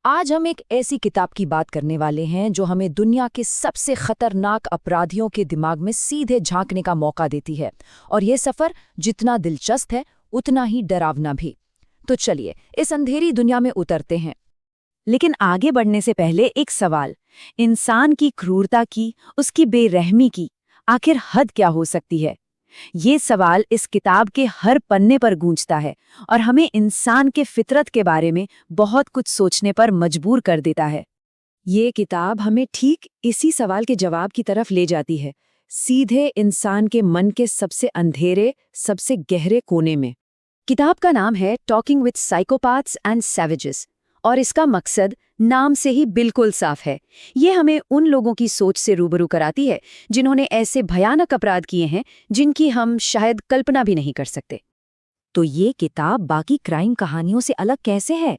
आज हम एक ऐसी किताब की बात करने वाले हैं जो हमें दुनिया के सबसे खतरनाक अपराधियों के दिमाग में सीधे झांकने का मौका देती है। और ये सफर जितना दिलचस्प है उतना ही डरावना भी। तो चलिए इस अंधेरी दुनिया में उतरते हैं। लेकिन आगे बढ़ने से पहले एक सवाल। इंसान की क्रूरता की, उसकी बेरहमी की आखिर हद क्या हो सकती है? ये सवाल इस किताब के हर पन्ने पर गूंजता है और हमें इंसान के फितरत के बारे में बहुत कुछ सोचने पर मजबूर कर देता है। ये किताब हमें ठीक इसी सवाल के जवाब की तरफ ले जाती है, सीधे इंसान के मन के सबसे अंधेरे, सबसे गहरे कोने में। किताब का नाम है talking with psychopaths and savages और इसका मकसद नाम से ही बिल्कुल साफ है। ये हमें उन लोगों की सोच से रूबरू कराती है जिन्होंने ऐसे भयानक अपराध किए हैं जिनकी हम शायद कल्पना भी नहीं कर सकते। तो ये किताब बाकी क्राइम कहानियों से अलग कैसे है?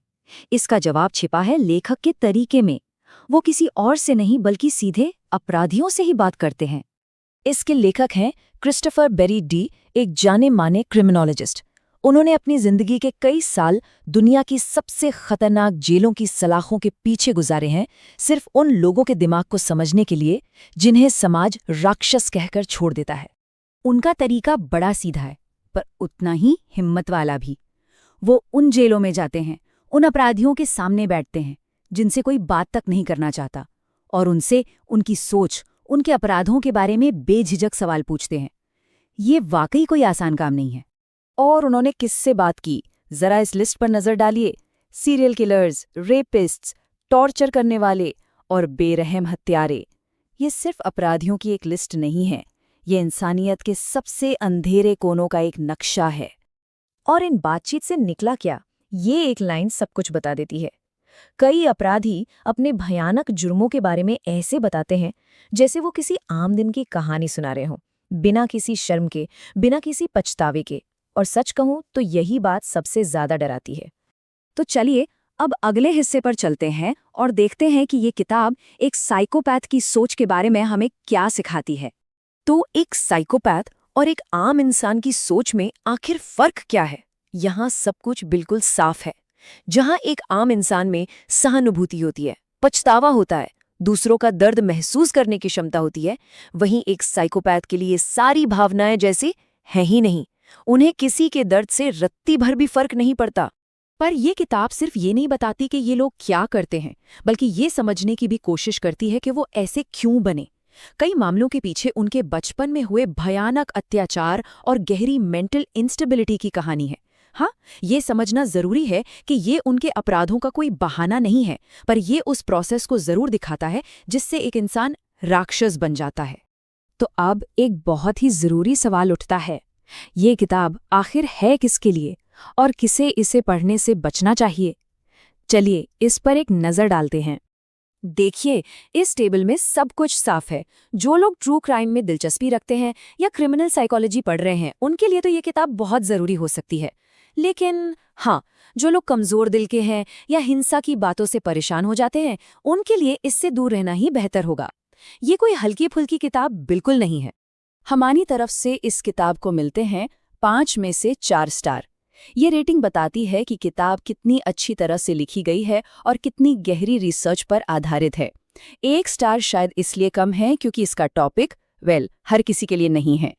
इसका जवाब छिपा है लेखक के तरीके में। वो किसी और से नहीं बल्कि सीधे अपराधियों से ही बात करते हैं। इसके लेखक हैं क्रिस्टोफर बेरी डी, एक जाने माने क्रिमिनोलॉजिस्ट। उन्होंने अपनी जिंदगी के कई साल दुनिया की सबसे खतरनाक जेलों की सलाखों के पीछे गुजारे हैं, सिर्फ उन लोगों के दिमाग को समझने के लिए जिन्हें समाज राक्षस कहकर छोड़ देता है। उनका तरीका बड़ा सीधा है, पर उतना ही हिम्मत वाला भी। वो उन जेलों में जाते हैं, उन अपराधियों के सामने बैठते हैं जिनसे कोई बात तक नहीं करना चाहता, और उनसे उनकी सोच, उनके अपराधों के बारे में बेझिझक सवाल पूछते हैं। ये वाकई कोई आसान काम नहीं है। और उन्होंने किससे बात की, जरा इस लिस्ट पर नजर डालिए। सीरियल किलर्स, रेपिस्ट्स, टॉर्चर करने वाले और बेरहम हत्यारे। ये सिर्फ अपराधियों की एक लिस्ट नहीं है, ये इंसानियत के सबसे अंधेरे कोनों का एक नक्शा है। और इन बातचीत से निकला क्या, ये एक लाइन सब कुछ बता देती है। कई अपराधी अपने भयानक जुर्मों के बारे में ऐसे बताते हैं जैसे वो किसी आम दिन की कहानी सुना रहे हों, बिना किसी शर्म के, बिना किसी पछतावे के। और सच कहूं तो यही बात सबसे ज्यादा डराती है। तो चलिए अब अगले हिस्से पर चलते हैं और देखते हैं कि ये किताब एक साइकोपैथ की सोच के बारे में हमें क्या सिखाती है। तो एक साइकोपैथ और एक आम इंसान की सोच में आखिर फर्क क्या है? यहाँ सब कुछ बिल्कुल साफ है। जहाँ एक आम इंसान में सहानुभूति होती है, पछतावा होता है, दूसरों का दर्द महसूस करने की क्षमता होती है, वहीं एक साइकोपैथ के लिए सारी भावनाएं जैसी हैं ही नहीं। उन्हें किसी के दर्द से रत्ती भर भी फर्क नहीं पड़ता। पर यह किताब सिर्फ ये नहीं बताती कि ये लोग क्या करते हैं, बल्कि ये समझने की भी कोशिश करती है कि वो ऐसे क्यों बने। कई मामलों के पीछे उनके बचपन में हुए भयानक अत्याचार और गहरी मेंटल इंस्टेबिलिटी की कहानी है। हाँ, ये समझना जरूरी है कि ये उनके अपराधों का कोई बहाना नहीं है, पर ये उस प्रोसेस को जरूर दिखाता है जिससे एक इंसान राक्षस बन जाता है। तो अब एक बहुत ही जरूरी सवाल उठता है, ये किताब आखिर है किसके लिए और किसे इसे पढ़ने से बचना चाहिए? चलिए इस पर एक नज़र डालते हैं। देखिए, इस टेबल में सब कुछ साफ है। जो लोग ट्रू क्राइम में दिलचस्पी रखते हैं या क्रिमिनल साइकोलॉजी पढ़ रहे हैं, उनके लिए तो ये किताब बहुत ज़रूरी हो सकती है। लेकिन हाँ, जो लोग कमज़ोर दिल के हैं या हिंसा की बातों से परेशान हो जाते हैं, उनके लिए इससे दूर रहना ही बेहतर होगा। ये कोई हल्की फुल्की किताब बिल्कुल नहीं है। हमारी तरफ से इस किताब को मिलते हैं 5 में से 4 स्टार। ये रेटिंग बताती है कि किताब कितनी अच्छी तरह से लिखी गई है और कितनी गहरी रिसर्च पर आधारित है। 1 स्टार शायद इसलिए कम है क्योंकि इसका टॉपिक हर किसी के लिए नहीं है।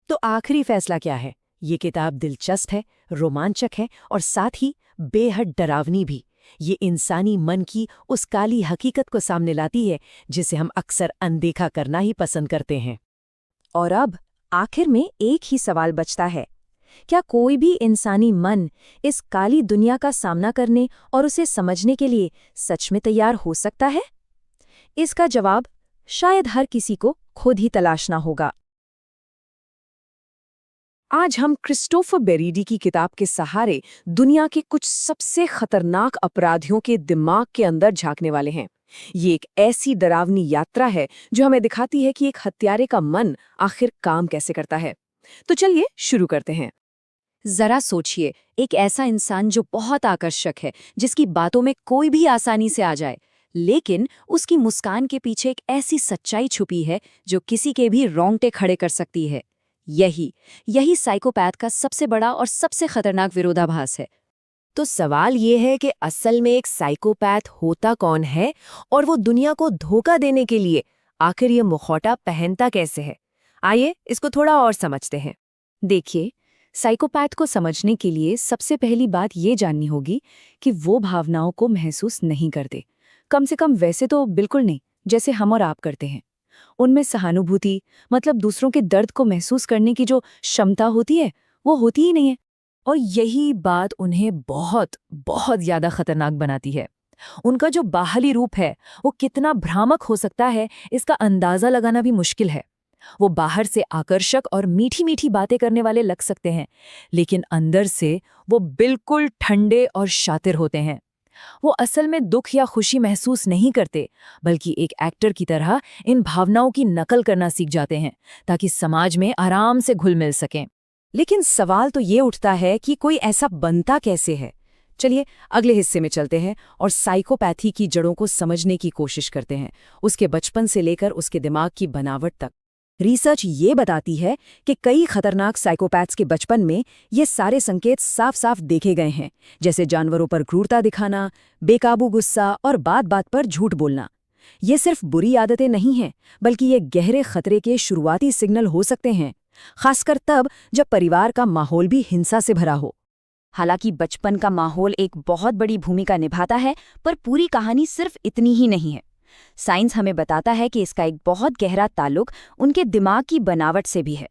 तो आखिरी फैसला क्या है? ये किताब दिलचस्प है, रोमांचक है और साथ ही बेहद डरावनी भी। ये इंसानी मन की उस काली हकीकत को सामने लाती है जिसे हम अक्सर अनदेखा करना ही पसंद करते हैं। और अब आखिर में एक ही सवाल बचता है, क्या कोई भी इंसानी मन इस काली दुनिया का सामना करने और उसे समझने के लिए सच में तैयार हो सकता है? इसका जवाब शायद हर किसी को खुद ही तलाशना होगा। आज हम क्रिस्टोफर बेरी डी की किताब के सहारे दुनिया के कुछ सबसे खतरनाक अपराधियों के दिमाग के अंदर झांकने वाले हैं। ये एक ऐसी डरावनी यात्रा है जो हमें दिखाती है कि एक हत्यारे का मन आखिर काम कैसे करता है। तो चलिए शुरू करते हैं। जरा सोचिए, एक ऐसा इंसान जो बहुत आकर्षक है, जिसकी बातों में कोई भी आसानी से आ जाए, लेकिन उसकी मुस्कान के पीछे एक ऐसी सच्चाई छुपी है जो किसी के भी रोंगटे खड़े कर सकती है। यही साइकोपैथ का सबसे बड़ा और सबसे खतरनाक विरोधाभास है। तो सवाल ये है कि असल में एक साइकोपैथ होता कौन है और वो दुनिया को धोखा देने के लिए आखिर ये मुखौटा पहनता कैसे है। आइए इसको थोड़ा और समझते हैं। देखिए, साइकोपैथ को समझने के लिए सबसे पहली बात ये जाननी होगी कि वो भावनाओं को महसूस नहीं करते। कम से कम वैसे तो बिल्कुल नहीं, जैसे हम और आप करते हैं। उनमें सहानुभूति, मतलब दूसरों के दर्द को महसूस करने की जो क्षमता होती है, वो होती ही नहीं है। और यही बात उन्हें बहुत बहुत ज्यादा खतरनाक बनाती है। उनका जो बाहरी रूप है वो कितना भ्रामक हो सकता है, इसका अंदाजा लगाना भी मुश्किल है। वो बाहर से आकर्षक और मीठी मीठी बातें करने वाले लग सकते हैं, लेकिन अंदर से वो बिल्कुल ठंडे और शातिर होते हैं। वो असल में दुख या खुशी महसूस नहीं करते, बल्कि एक एक्टर की तरह इन भावनाओं की नकल करना सीख जाते हैं ताकि समाज में आराम से घुल मिल सकें। लेकिन सवाल तो ये उठता है कि कोई ऐसा बनता कैसे है। चलिए अगले हिस्से में चलते हैं और साइकोपैथी की जड़ों को समझने की कोशिश करते हैं, उसके बचपन से लेकर उसके दिमाग की बनावट तक। रिसर्च ये बताती है कि कई खतरनाक साइकोपैथ्स के बचपन में ये सारे संकेत साफ साफ देखे गए हैं, जैसे जानवरों पर क्रूरता दिखाना, बेकाबू गुस्सा और बात बात पर झूठ बोलना। ये सिर्फ बुरी आदतें नहीं हैं, बल्कि ये गहरे खतरे के शुरुआती सिग्नल हो सकते हैं, खासकर तब जब परिवार का माहौल भी हिंसा से भरा हो। हालांकि बचपन का माहौल एक बहुत बड़ी भूमिका निभाता है, पर पूरी कहानी सिर्फ इतनी ही नहीं है। साइंस हमें बताता है कि इसका एक बहुत गहरा ताल्लुक उनके दिमाग की बनावट से भी है।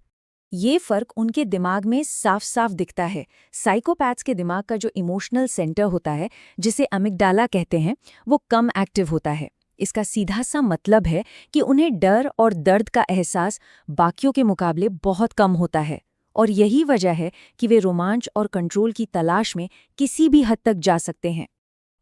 ये फर्क उनके दिमाग में साफ साफ दिखता है। साइकोपैथ्स के दिमाग का जो इमोशनल सेंटर होता है, जिसे अमिगडाला कहते हैं, वो कम एक्टिव होता है। इसका सीधा सा मतलब है कि उन्हें डर और दर्द का एहसास बाकियों के मुकाबले बहुत कम होता है, और यही वजह है कि वे रोमांच और कंट्रोल की तलाश में किसी भी हद तक जा सकते हैं।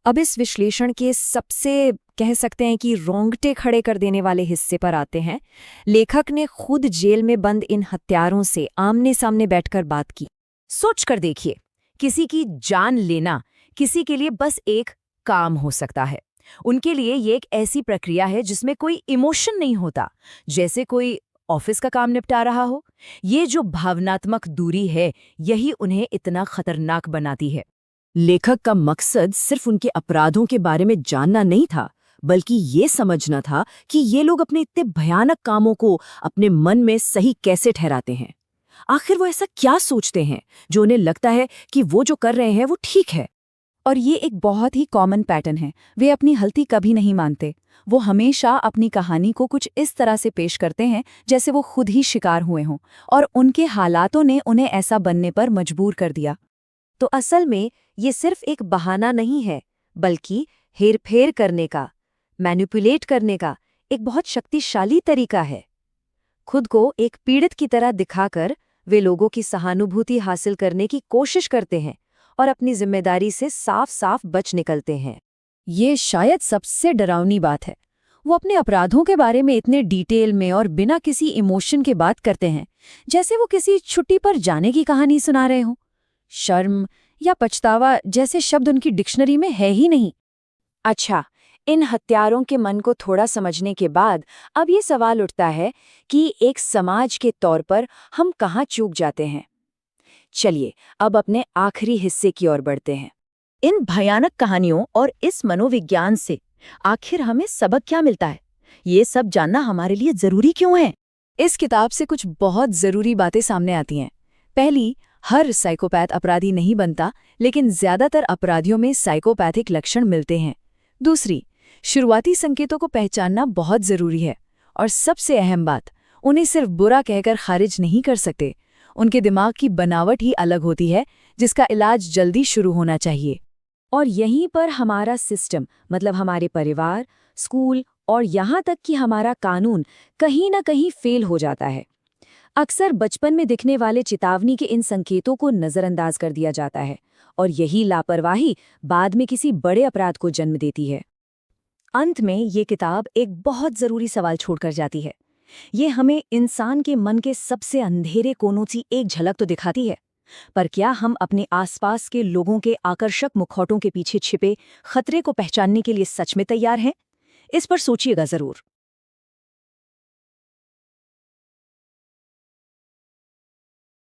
अब इस विश्लेषण के सबसे कह सकते हैं कि रोंगटे खड़े कर देने वाले हिस्से पर आते हैं। लेखक ने खुद जेल में बंद इन हत्यारों से आमने सामने बैठकर बात की। सोच कर देखिए, किसी की जान लेना किसी के लिए बस एक काम हो सकता है। उनके लिए ये एक ऐसी प्रक्रिया है जिसमें कोई इमोशन नहीं होता, जैसे कोई ऑफिस का काम निपटा रहा हो। ये जो भावनात्मक दूरी है, यही उन्हें इतना खतरनाक बनाती है। लेखक का मकसद सिर्फ उनके अपराधों के बारे में जानना नहीं था, बल्कि ये समझना था कि ये लोग अपने इतने भयानक कामों को अपने मन में सही कैसे ठहराते हैं। आखिर वो ऐसा क्या सोचते हैं जो उन्हें लगता है कि वो जो कर रहे हैं वो ठीक है। और ये एक बहुत ही कॉमन पैटर्न है। वे अपनी गलती कभी नहीं मानते। वो हमेशा अपनी कहानी को कुछ इस तरह से पेश करते हैं जैसे वो खुद ही शिकार हुए हों, और उनके हालातों ने उन्हें ऐसा बनने पर मजबूर कर दिया। तो असल में ये सिर्फ एक बहाना नहीं है, बल्कि हेरफेर करने का, मैनिपुलेट करने का एक बहुत शक्तिशाली तरीका है। खुद को एक पीड़ित की तरह दिखाकर वे लोगों की सहानुभूति हासिल करने की कोशिश करते हैं और अपनी जिम्मेदारी से साफ साफ बच निकलते हैं। ये शायद सबसे डरावनी बात है। वो अपने अपराधों के बारे में इतने डिटेल में और बिना किसी इमोशन के बात करते हैं, जैसे वो किसी छुट्टी पर जाने की कहानी सुना रहे हों। शर्म या पछतावा जैसे शब्द उनकी डिक्शनरी में है ही नहीं। अच्छा, इन हत्यारों के मन को थोड़ा समझने के बाद अब ये सवाल उठता है कि एक समाज के तौर पर हम कहाँ चूक जाते हैं। चलिए अब अपने आखिरी हिस्से की ओर बढ़ते हैं। इन भयानक कहानियों और इस मनोविज्ञान से आखिर हमें सबक क्या मिलता है? ये सब जानना हमारे लिए जरूरी क्यों है? इस किताब से कुछ बहुत जरूरी बातें सामने आती हैं। पहली, हर साइकोपैथ अपराधी नहीं बनता, लेकिन ज्यादातर अपराधियों में साइकोपैथिक लक्षण मिलते हैं। दूसरी, शुरुआती संकेतों को पहचानना बहुत जरूरी है। और सबसे अहम बात, उन्हें सिर्फ बुरा कहकर खारिज नहीं कर सकते। उनके दिमाग की बनावट ही अलग होती है, जिसका इलाज जल्दी शुरू होना चाहिए। और यहीं पर हमारा सिस्टम, मतलब हमारे परिवार, स्कूल और यहाँ तक कि हमारा कानून कहीं न कहीं फेल हो जाता है। अक्सर बचपन में दिखने वाले चेतावनी के इन संकेतों को नज़रअंदाज कर दिया जाता है, और यही लापरवाही बाद में किसी बड़े अपराध को जन्म देती है। अंत में ये किताब एक बहुत ज़रूरी सवाल छोड़कर जाती है। ये हमें इंसान के मन के सबसे अंधेरे कोनों की एक झलक तो दिखाती है, पर क्या हम अपने आसपास के लोगों के आकर्षक मुखौटों के पीछे छिपे खतरे को पहचानने के लिए सच में तैयार हैं? इस पर सोचिएगा ज़रूर।